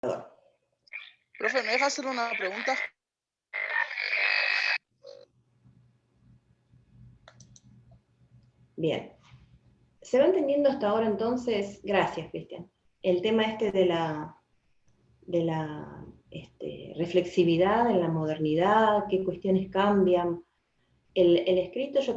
Profe, ¿me deja hacer una pregunta? Bien. ¿Se va entendiendo hasta ahora entonces? Gracias, Cristian. El tema de la reflexividad en la modernidad, qué cuestiones cambian. El escrito yo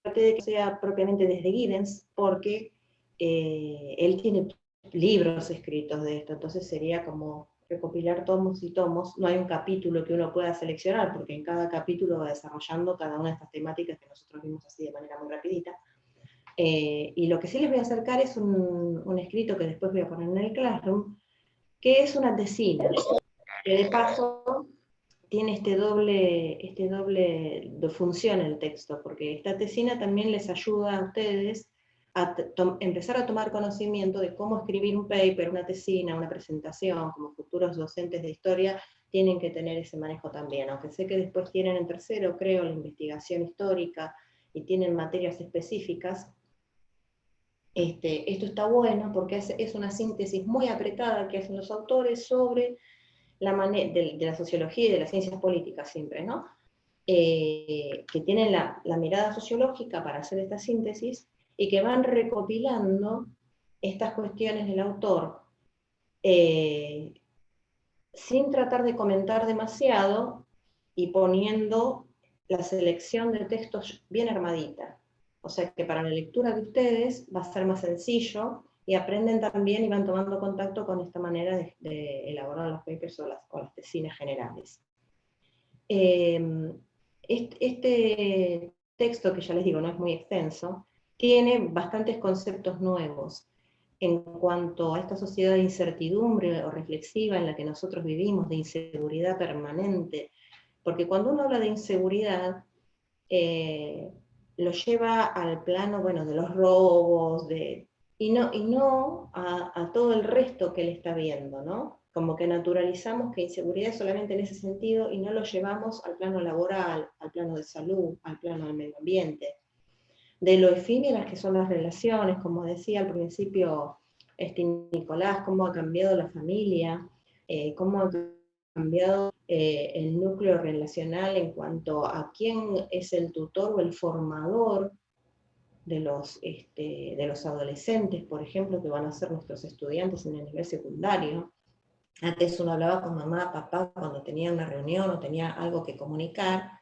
traté de que sea propiamente desde Giddens, porque él tiene libros escritos de esto, entonces sería como recopilar tomos y tomos. No hay un capítulo que uno pueda seleccionar, porque en cada capítulo va desarrollando cada una de estas temáticas que nosotros vimos así de manera muy rapidita. Y lo que sí les voy a acercar es un escrito que después voy a poner en el Classroom, que es una tesina, que de paso tiene este doble de función el texto, porque esta tesina también les ayuda a ustedes a empezar a tomar conocimiento de cómo escribir un paper, una tesina, una presentación. Como futuros docentes de historia tienen que tener ese manejo también, aunque sé que después tienen en tercero, creo, la investigación histórica y tienen materias específicas. Esto está bueno porque es una síntesis muy apretada que hacen los autores sobre de la sociología y de las ciencias políticas siempre, ¿no? Que tienen la mirada sociológica para hacer esta síntesis y que van recopilando estas cuestiones del autor sin tratar de comentar demasiado y poniendo la selección de textos bien armadita. O sea que para la lectura de ustedes va a ser más sencillo y aprenden también y van tomando contacto con esta manera de elaborar los papers o las tesinas generales. Este texto, que ya les digo no es muy extenso, tiene bastantes conceptos nuevos en cuanto a esta sociedad de incertidumbre o reflexiva en la que nosotros vivimos, de inseguridad permanente, porque cuando uno habla de inseguridad, lo lleva al plano, bueno, de los robos, y no a todo el resto que él está viendo, ¿no? Como que naturalizamos que inseguridad es solamente en ese sentido y no lo llevamos al plano laboral, al plano de salud, al plano del medio ambiente. De lo efímeras que son las relaciones, como decía al principio Nicolás, cómo ha cambiado la familia, cómo ha cambiado el núcleo relacional en cuanto a quién es el tutor o el formador de los adolescentes, por ejemplo, que van a ser nuestros estudiantes en el nivel secundario. Antes uno hablaba con mamá, papá, cuando tenía una reunión o tenía algo que comunicar.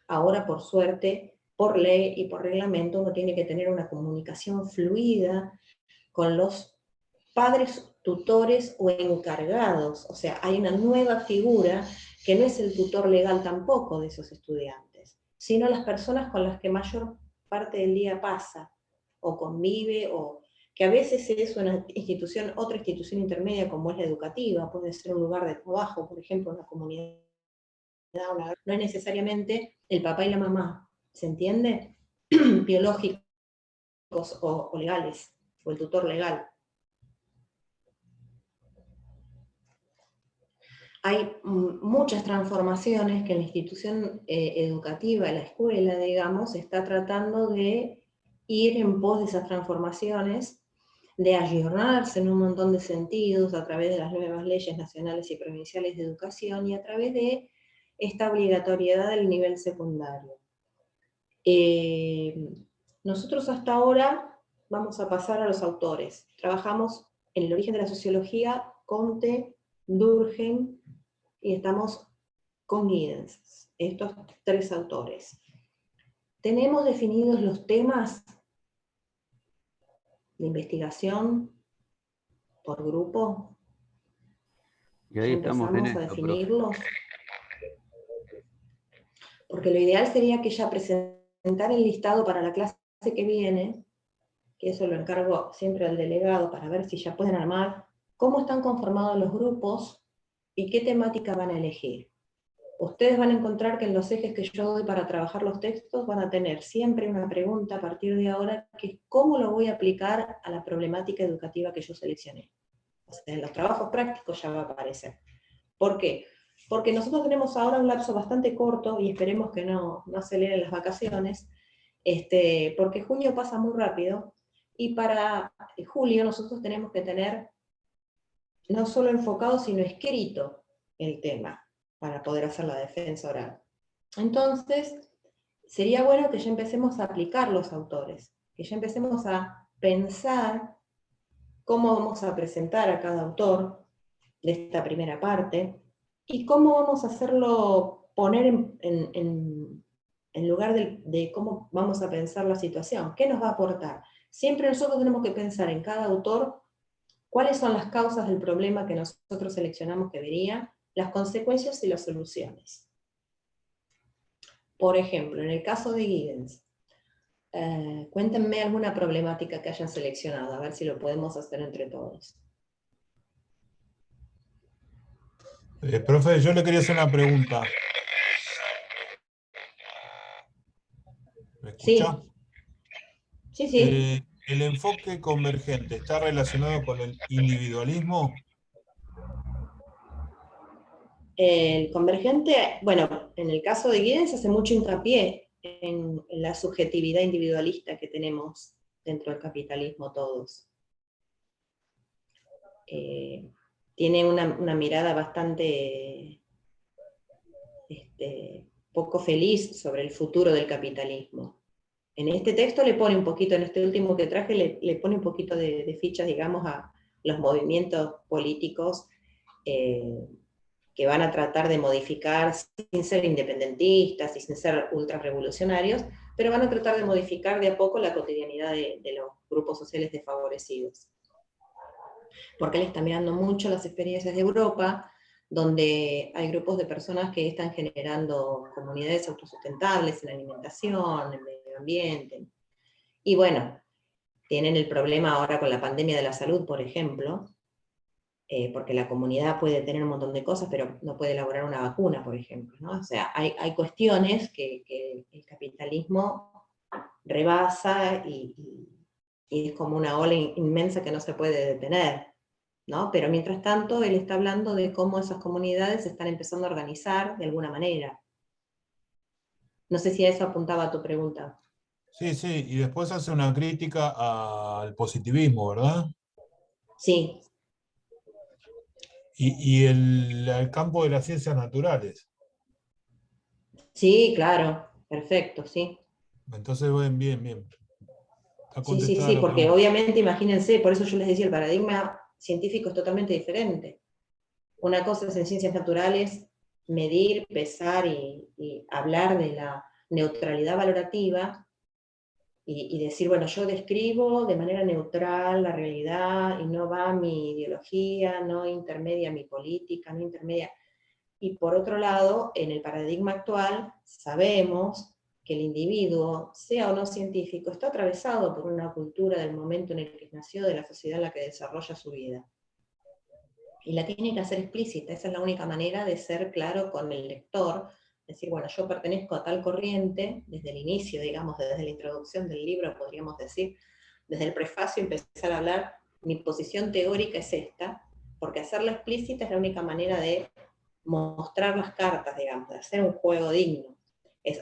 Ahora, por suerte, por ley y por reglamento, uno tiene que tener una comunicación fluida con los padres, tutores o encargados. O sea, hay una nueva figura que no es el tutor legal tampoco de esos estudiantes, sino las personas con las que mayor parte del día pasa o convive, o que a veces es una institución, otra institución intermedia como es la educativa, puede ser un lugar de trabajo, por ejemplo, una comunidad. No es necesariamente el papá y la mamá, ¿se entiende? Biológicos o legales, o el tutor legal. Hay muchas transformaciones que la institución educativa, la escuela, digamos, está tratando de ir en pos de esas transformaciones, de ayornarse en un montón de sentidos a través de las nuevas leyes nacionales y provinciales de educación y a través de esta obligatoriedad del nivel secundario. Nosotros hasta ahora vamos a pasar a los autores. Trabajamos en el origen de la sociología, Comte, Durkheim, y estamos con Giddens, estos tres autores. Tenemos definidos los temas de investigación por grupo. Y ahí Ya estamos en empezamos a esto, profe. definirlos. Porque lo ideal sería que ella presentara el listado para la clase que viene, que eso lo encargo siempre al delegado para ver si ya pueden armar cómo están conformados los grupos y qué temática van a elegir. Ustedes van a encontrar que en los ejes que yo doy para trabajar los textos van a tener siempre una pregunta a partir de ahora, que es cómo lo voy a aplicar a la problemática educativa que yo seleccioné. O sea, en los trabajos prácticos ya va a aparecer. ¿Por qué? Porque nosotros tenemos ahora un lapso bastante corto, y esperemos que no aceleren las vacaciones, porque junio pasa muy rápido, y para julio nosotros tenemos que tener no solo enfocado, sino escrito el tema, para poder hacer la defensa oral. Entonces, sería bueno que ya empecemos a aplicar los autores, que ya empecemos a pensar cómo vamos a presentar a cada autor de esta primera parte y cómo vamos a hacerlo poner en lugar de cómo vamos a pensar la situación, qué nos va a aportar. Siempre nosotros tenemos que pensar en cada autor cuáles son las causas del problema que nosotros seleccionamos que vería, las consecuencias y las soluciones. Por ejemplo, en el caso de Giddens, cuéntenme alguna problemática que hayan seleccionado, a ver si lo podemos hacer entre todos. Profe, yo le quería hacer una pregunta. ¿Me escucha? Sí, sí. ¿El enfoque convergente está relacionado con el individualismo? El convergente, bueno, en el caso de Giddens hace mucho hincapié en la subjetividad individualista que tenemos dentro del capitalismo todos. Tiene una mirada bastante poco feliz sobre el futuro del capitalismo. En este texto le pone un poquito, en este último que traje, le pone un poquito de fichas, digamos, a los movimientos políticos que van a tratar de modificar, sin ser independentistas y sin ser ultrarrevolucionarios, pero van a tratar de modificar de a poco la cotidianidad de los grupos sociales desfavorecidos. Porque él está mirando mucho las experiencias de Europa, donde hay grupos de personas que están generando comunidades autosustentables en alimentación, en medio ambiente. Y bueno, tienen el problema ahora con la pandemia de la salud, por ejemplo, porque la comunidad puede tener un montón de cosas, pero no puede elaborar una vacuna, por ejemplo, ¿no? O sea, hay cuestiones que el capitalismo rebasa y es como una ola inmensa que no se puede detener, ¿no? Pero mientras tanto, él está hablando de cómo esas comunidades se están empezando a organizar de alguna manera. No sé si a eso apuntaba tu pregunta. Sí, sí, y después hace una crítica al positivismo, ¿verdad? Sí, Y el campo de las ciencias naturales. sí, claro, perfecto, sí. Entonces, bien, bien, bien. Está Sí, sí, contestada sí, la porque pregunta. obviamente, imagínense, por eso yo les decía, el paradigma científico es totalmente diferente. Una cosa es en ciencias naturales medir, pesar y hablar de la neutralidad valorativa y decir, bueno, yo describo de manera neutral la realidad y no va mi ideología, no intermedia mi política, no intermedia. Y por otro lado, en el paradigma actual sabemos que el individuo, sea o no científico, está atravesado por una cultura del momento en el que nació, de la sociedad en la que desarrolla su vida. Y la tiene que hacer explícita, esa es la única manera de ser claro con el lector, decir, bueno, yo pertenezco a tal corriente, desde el inicio, digamos, desde la introducción del libro, podríamos decir, desde el prefacio empezar a hablar, mi posición teórica es esta, porque hacerla explícita es la única manera de mostrar las cartas, digamos, de hacer un juego digno.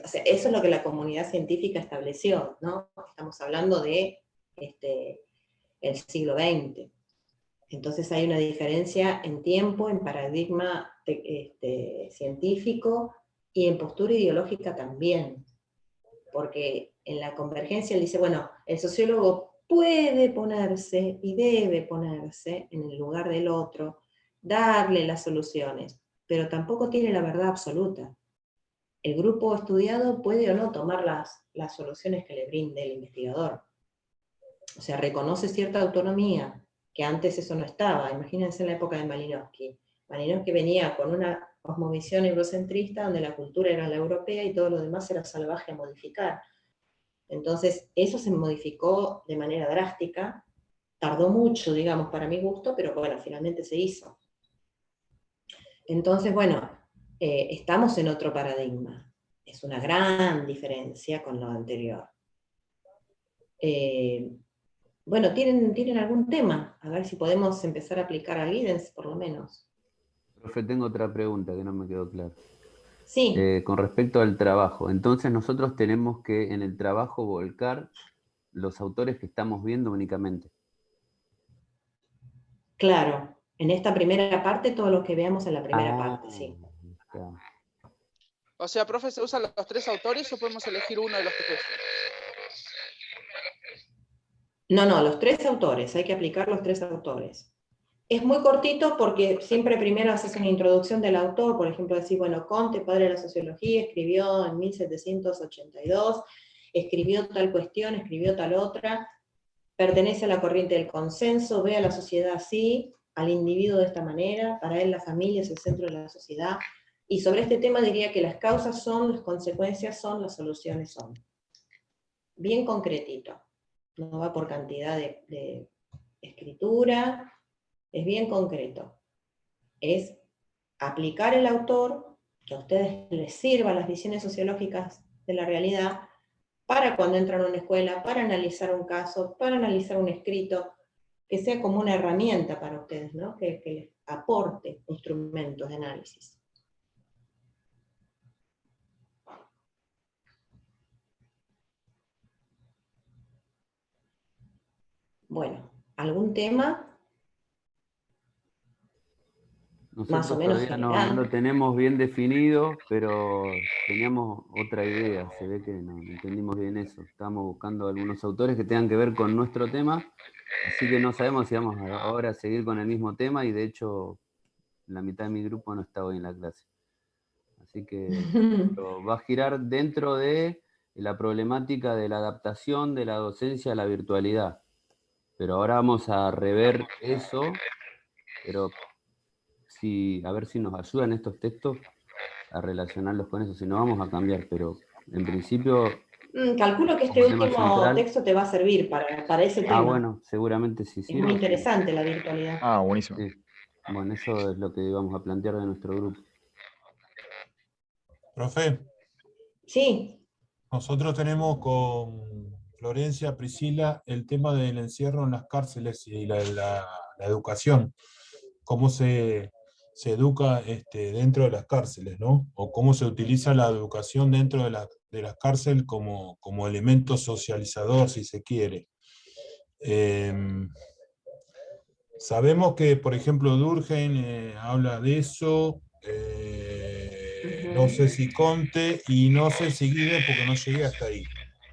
O sea, eso es lo que la comunidad científica estableció, ¿no? Estamos hablando de el siglo XX. Entonces hay una diferencia en tiempo, en paradigma científico y en postura ideológica también. Porque en la convergencia él dice, bueno, el sociólogo puede ponerse y debe ponerse en el lugar del otro, darle las soluciones, pero tampoco tiene la verdad absoluta. El grupo estudiado puede o no tomar las soluciones que le brinde el investigador. O sea, reconoce cierta autonomía, que antes eso no estaba. Imagínense en la época de Malinowski. Malinowski venía con una cosmovisión eurocentrista donde la cultura era la europea y todo lo demás era salvaje a modificar. Entonces, eso se modificó de manera drástica, tardó mucho, digamos, para mi gusto, pero bueno, finalmente se hizo. Entonces, bueno, estamos en otro paradigma. Es una gran diferencia con lo anterior. Bueno, ¿tienen algún tema? A ver si podemos empezar a aplicar a Giddens, por lo menos. Profe, tengo otra pregunta que no me quedó clara. Sí, Con respecto al trabajo, entonces nosotros tenemos que en el trabajo volcar los autores que estamos viendo únicamente. claro. En esta primera parte, todo lo que veamos en la primera parte, sí. Claro. O sea, profe, ¿se usan los 3 autores o podemos elegir uno de los 3? No, los 3 autores, hay que aplicar los 3 autores. Es muy cortito porque siempre primero haces una introducción del autor, por ejemplo, decir, bueno, Comte, padre de la sociología, escribió en 1782, escribió tal cuestión, escribió tal otra, pertenece a la corriente del consenso, ve a la sociedad así, al individuo de esta manera, para él la familia es el centro de la sociedad, y sobre este tema diría que las causas son, las consecuencias son, las soluciones son. Bien concretito, no va por cantidad de escritura, es bien concreto. Es aplicar el autor, que a ustedes les sirvan las visiones sociológicas de la realidad, para cuando entran a una escuela, para analizar un caso, para analizar un escrito, que sea como una herramienta para ustedes, ¿no? Que les aporte instrumentos de análisis. Bueno, ¿algún tema? Más o Nosotros menos todavía no general. lo tenemos bien definido, pero teníamos otra idea. Se ve que no entendimos bien eso. Estábamos buscando algunos autores que tengan que ver con nuestro tema, así que no sabemos si vamos ahora a seguir con el mismo tema, y de hecho la mitad de mi grupo no está hoy en la clase. Así que va a girar dentro de la problemática de la adaptación de la docencia a la virtualidad. Pero ahora vamos a rever eso, pero a ver si nos ayudan estos textos a relacionarlos con eso, si no vamos a cambiar, pero en principio, Calculo que este como tema último central. texto te va a servir para ese tema. Bueno, seguramente sí Es sirve. muy interesante la virtualidad. Buenísimo. Sí. Bueno, eso es lo que vamos a plantear de nuestro grupo. Profe, Sí, nosotros tenemos con Florencia, Priscila, el tema del encierro en las cárceles y la educación. Cómo se educa dentro de las cárceles, ¿no? O cómo se utiliza la educación dentro de las cárceles como elemento socializador, si se quiere. Sabemos que, por ejemplo, Durkheim habla de eso, no sé si Comte y no sé si Giddens, porque no llegué hasta ahí.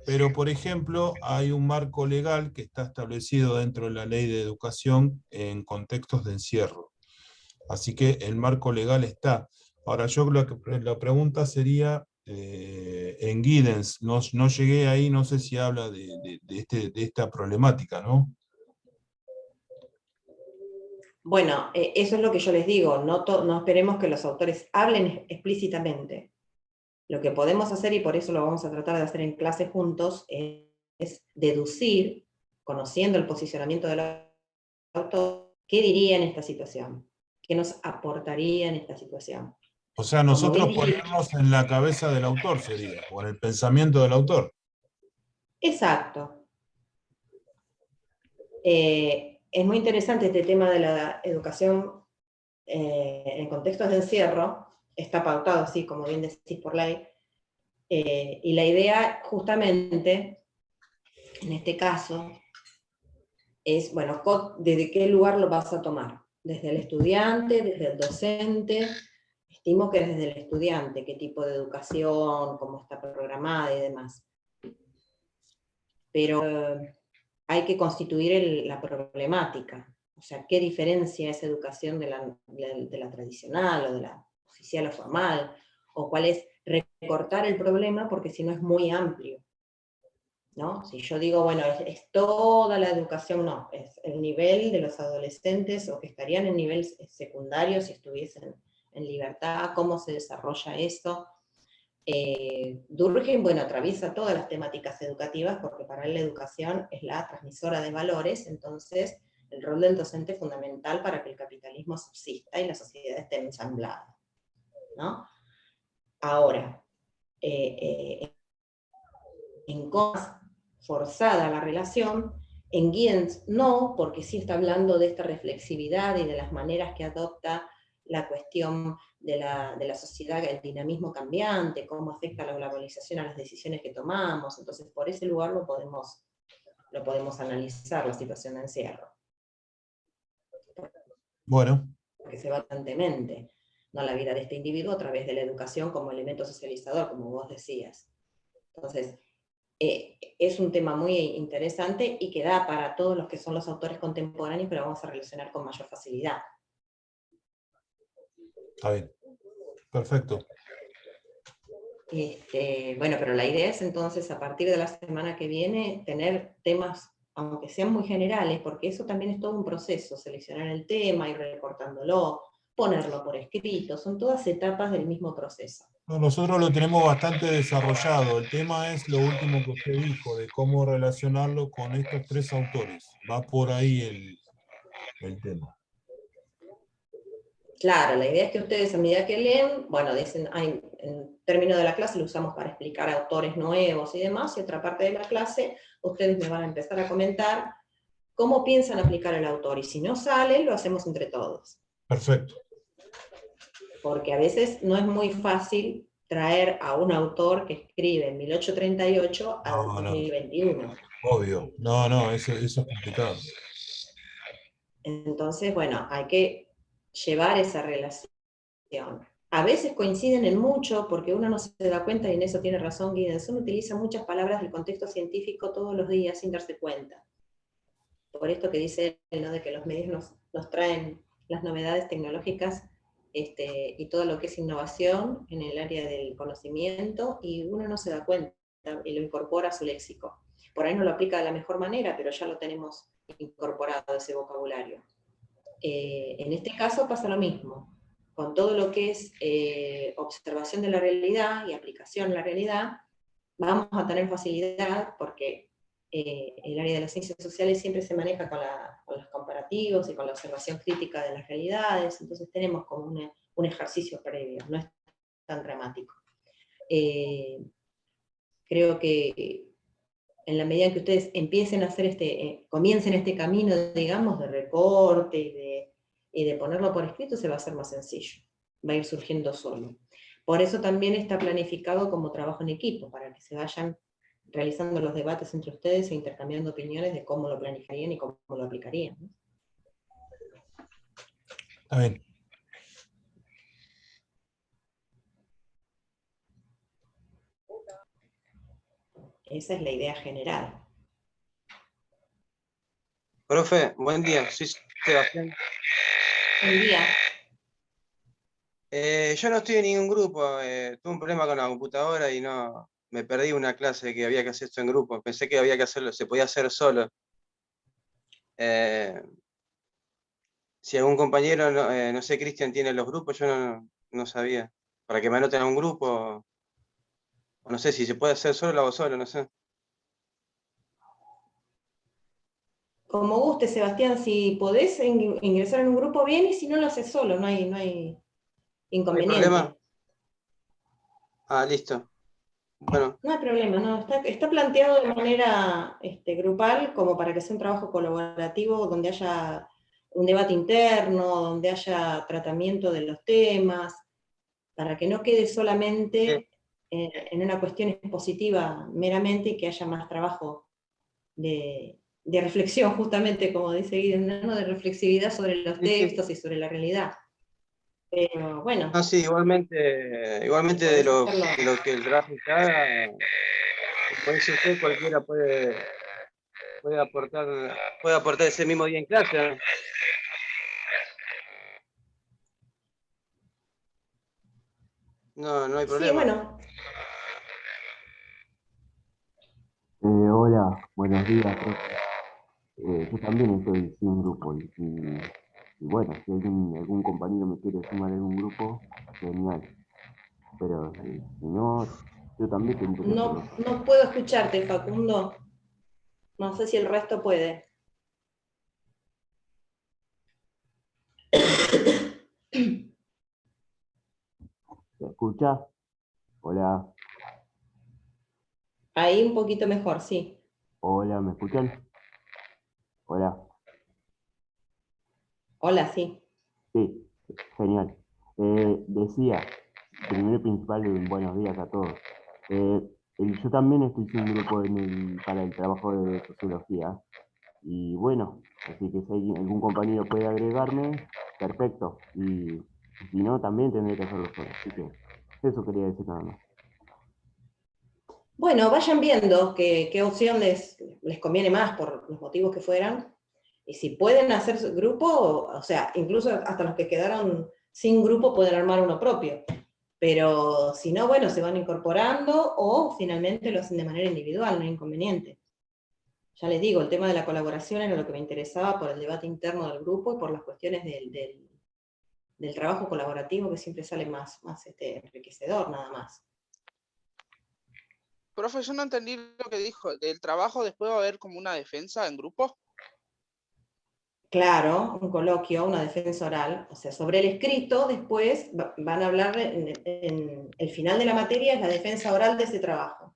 Pero, por ejemplo, hay un marco legal que está establecido dentro de la ley de educación en contextos de encierro. Así que el marco legal está. Ahora, yo la pregunta sería, en Giddens, no llegué ahí, no sé si habla de esta problemática, ¿no? bueno, eso es lo que yo les digo, no esperemos que los autores hablen explícitamente. Lo que podemos hacer, y por eso lo vamos a tratar de hacer en clase juntos, es deducir, conociendo el posicionamiento del autor, qué diría en esta situación, qué nos aportaría en esta situación. O sea, nosotros ponernos en la cabeza del autor sería, o en el pensamiento del autor. Exacto. Es muy interesante este tema de la educación en contextos de encierro, está pautado así, como bien decís, por ley, y la idea justamente, en este caso, es, bueno, ¿desde qué lugar lo vas a tomar? ¿Desde el estudiante, desde el docente? Estimo que desde el estudiante, qué tipo de educación, cómo está programada y demás. Pero hay que constituir la problemática. O sea, ¿qué diferencia esa educación de la tradicional o de la oficial o formal? O cuál es recortar el problema, porque si no es muy amplio, ¿no? Si yo digo, bueno, es toda la educación, no, es el nivel de los adolescentes o que estarían en nivel secundario si estuviesen en libertad, cómo se desarrolla eso. Durkheim, bueno, atraviesa todas las temáticas educativas porque para él la educación es la transmisora de valores, entonces el rol del docente es fundamental para que el capitalismo subsista y la sociedad esté ensamblada, ¿no? Ahora, en cosas forzada la relación, en Giddens no, porque sí está hablando de esta reflexividad y de las maneras que adopta la cuestión de la sociedad, el dinamismo cambiante, cómo afecta la globalización a las decisiones que tomamos, entonces por ese lugar lo podemos analizar, la situación de encierro. Bueno, que se va constantemente, ¿no? La vida de este individuo a través de la educación como elemento socializador, como vos decías. Entonces, es un tema muy interesante y que da para todos los que son los autores contemporáneos, pero vamos a relacionar con mayor facilidad. está bien. Perfecto. Bueno, pero la idea es entonces, a partir de la semana que viene, tener temas, aunque sean muy generales, porque eso también es todo un proceso, seleccionar el tema, ir recortándolo, ponerlo por escrito, son todas etapas del mismo proceso. No, nosotros lo tenemos bastante desarrollado. El tema es lo último que usted dijo, de cómo relacionarlo con estos tres autores. Va por ahí el tema. Claro, la idea es que ustedes a medida que leen, bueno, dicen, en términos de la clase lo usamos para explicar autores nuevos y demás, y otra parte de la clase, ustedes me van a empezar a comentar cómo piensan aplicar el autor, y si no sale, lo hacemos entre todos. Perfecto. Porque a veces no es muy fácil traer a un autor que escribe en 1838 al No, no, 2021. obvio. No, eso es complicado. Entonces, bueno, hay que llevar esa relación. A veces coinciden en mucho, porque uno no se da cuenta, y en eso tiene razón Gideon, utiliza muchas palabras del contexto científico todos los días sin darse cuenta. Por esto que dice él, ¿no? De que los medios nos traen las novedades tecnológicas y todo lo que es innovación en el área del conocimiento, y uno no se da cuenta y lo incorpora a su léxico. Por ahí no lo aplica de la mejor manera, pero ya lo tenemos incorporado ese vocabulario. En este caso pasa lo mismo. Con todo lo que es observación de la realidad y aplicación a la realidad, vamos a tener facilidad porque el área de las ciencias sociales siempre se maneja con los comparativos y con la observación crítica de las realidades, entonces tenemos como un ejercicio previo, no es tan dramático. Creo que en la medida en que ustedes empiecen a hacer comiencen este camino, digamos, de recorte y de ponerlo por escrito, se va a hacer más sencillo, va a ir surgiendo solo. Por eso también está planificado como trabajo en equipo, para que se vayan realizando los debates entre ustedes e intercambiando opiniones de cómo lo planificarían y cómo lo aplicarían, ¿no? Está bien. Esa es la idea general. Profe, buen día, soy Sebastián. Buen día. Yo no estoy en ningún grupo, tuve un problema con la computadora y no me perdí una clase que había que hacer esto en grupo. Pensé que había que hacerlo, se podía hacer solo. Si algún compañero, no sé, Cristian tiene los grupos, yo no sabía. Para que me anoten a un grupo, o no sé, si se puede hacer solo, lo hago solo, no sé. Como guste, Sebastián, si podés ingresar en un grupo bien, y si no lo haces solo, no hay ¿No hay inconveniente. problema? Ah, listo. Bueno, No hay problema, no, está planteado de manera grupal, como para que sea un trabajo colaborativo, donde haya un debate interno, donde haya tratamiento de los temas, para que no quede solamente en una cuestión expositiva meramente, y que haya más trabajo de reflexión, justamente como dice Guido, ¿no? De reflexividad sobre los sí, sí. textos y sobre la realidad. Pero bueno, Ah, sí, igualmente de lo que el gráfico haga, como dice usted, cualquiera puede aportar ese mismo día en clase, ¿no? No hay sí, problema. bueno. Hola, buenos días, profe. Yo también estoy en un grupo y bueno, si algún compañero me quiere sumar en un grupo, genial. Pero si no, yo también te interesa. No puedo escucharte, Facundo. No sé si el resto puede. ¿Me escuchas? Hola, Ahí un poquito mejor, sí. hola, ¿me escuchan? Hola, Hola, sí. sí, genial. Decía, primero y principal, buenos días a todos. Yo también estoy en un grupo para el trabajo de sociología. Y bueno, así que si algún compañero puede agregarme, perfecto. Y si no, también tendré que hacerlo solo. Así que eso quería decir nada más. Bueno, vayan viendo qué opción les conviene más por los motivos que fueran. Y si pueden hacer grupo, o sea, incluso hasta los que quedaron sin grupo pueden armar uno propio. Pero si no, bueno, se van incorporando o finalmente lo hacen de manera individual, no hay inconveniente. Ya les digo, el tema de la colaboración era lo que me interesaba por el debate interno del grupo y por las cuestiones del trabajo colaborativo que siempre sale más enriquecedor, nada más. Profe, yo no entendí lo que dijo. ¿Del trabajo después va a haber como una defensa en grupo? Claro, un coloquio, una defensa oral, o sea, sobre el escrito después van a hablar, en el final de la materia es la defensa oral de ese trabajo.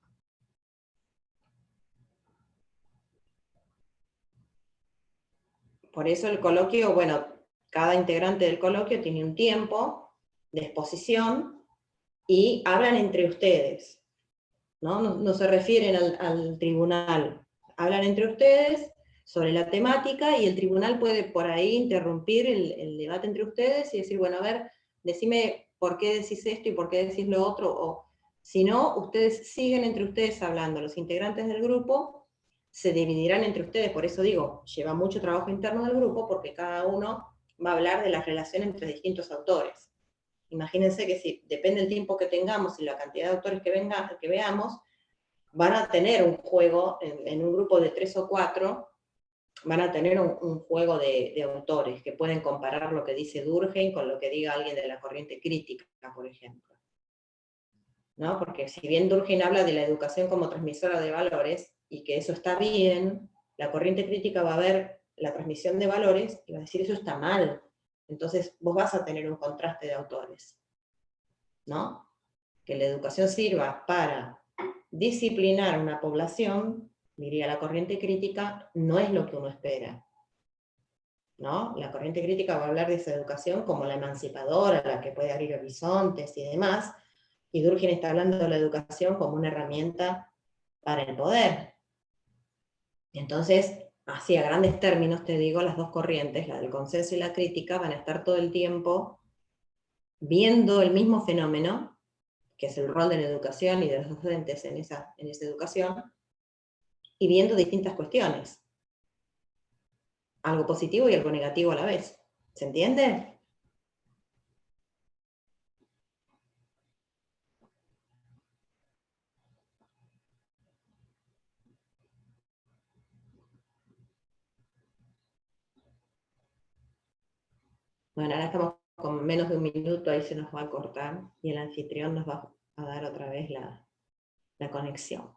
Por eso el coloquio, bueno, cada integrante del coloquio tiene un tiempo de exposición y hablan entre ustedes, ¿no? No se refieren al tribunal, hablan entre ustedes sobre la temática y el tribunal puede por ahí interrumpir el debate entre ustedes y decir, bueno, a ver, decime por qué decís esto y por qué decís lo otro, o si no, ustedes siguen entre ustedes hablando, los integrantes del grupo se dividirán entre ustedes, por eso digo, lleva mucho trabajo interno del grupo porque cada uno va a hablar de las relaciones entre distintos autores. Imagínense que si depende del tiempo que tengamos y la cantidad de autores que veamos, van a tener un juego, en un grupo de 3 o 4, van a tener un juego de autores que pueden comparar lo que dice Durkheim con lo que diga alguien de la corriente crítica, por ejemplo. ¿No? Porque si bien Durkheim habla de la educación como transmisora de valores, y que eso está bien, la corriente crítica va a ver la transmisión de valores y va a decir eso está mal. Entonces vos vas a tener un contraste de autores, ¿no? Que la educación sirva para disciplinar una población, diría la corriente crítica, no es lo que uno espera, ¿no? La corriente crítica va a hablar de esa educación como la emancipadora, la que puede abrir horizontes y demás, y Durkheim está hablando de la educación como una herramienta para el poder. Entonces, así a grandes términos te digo, las dos corrientes, la del consenso y la crítica, van a estar todo el tiempo viendo el mismo fenómeno, que es el rol de la educación y de los docentes en esa educación, y viendo distintas cuestiones. Algo positivo y algo negativo a la vez. ¿Se entiende? Bueno, ahora estamos con menos de un minuto, ahí se nos va a cortar, y el anfitrión nos va a dar otra vez la conexión.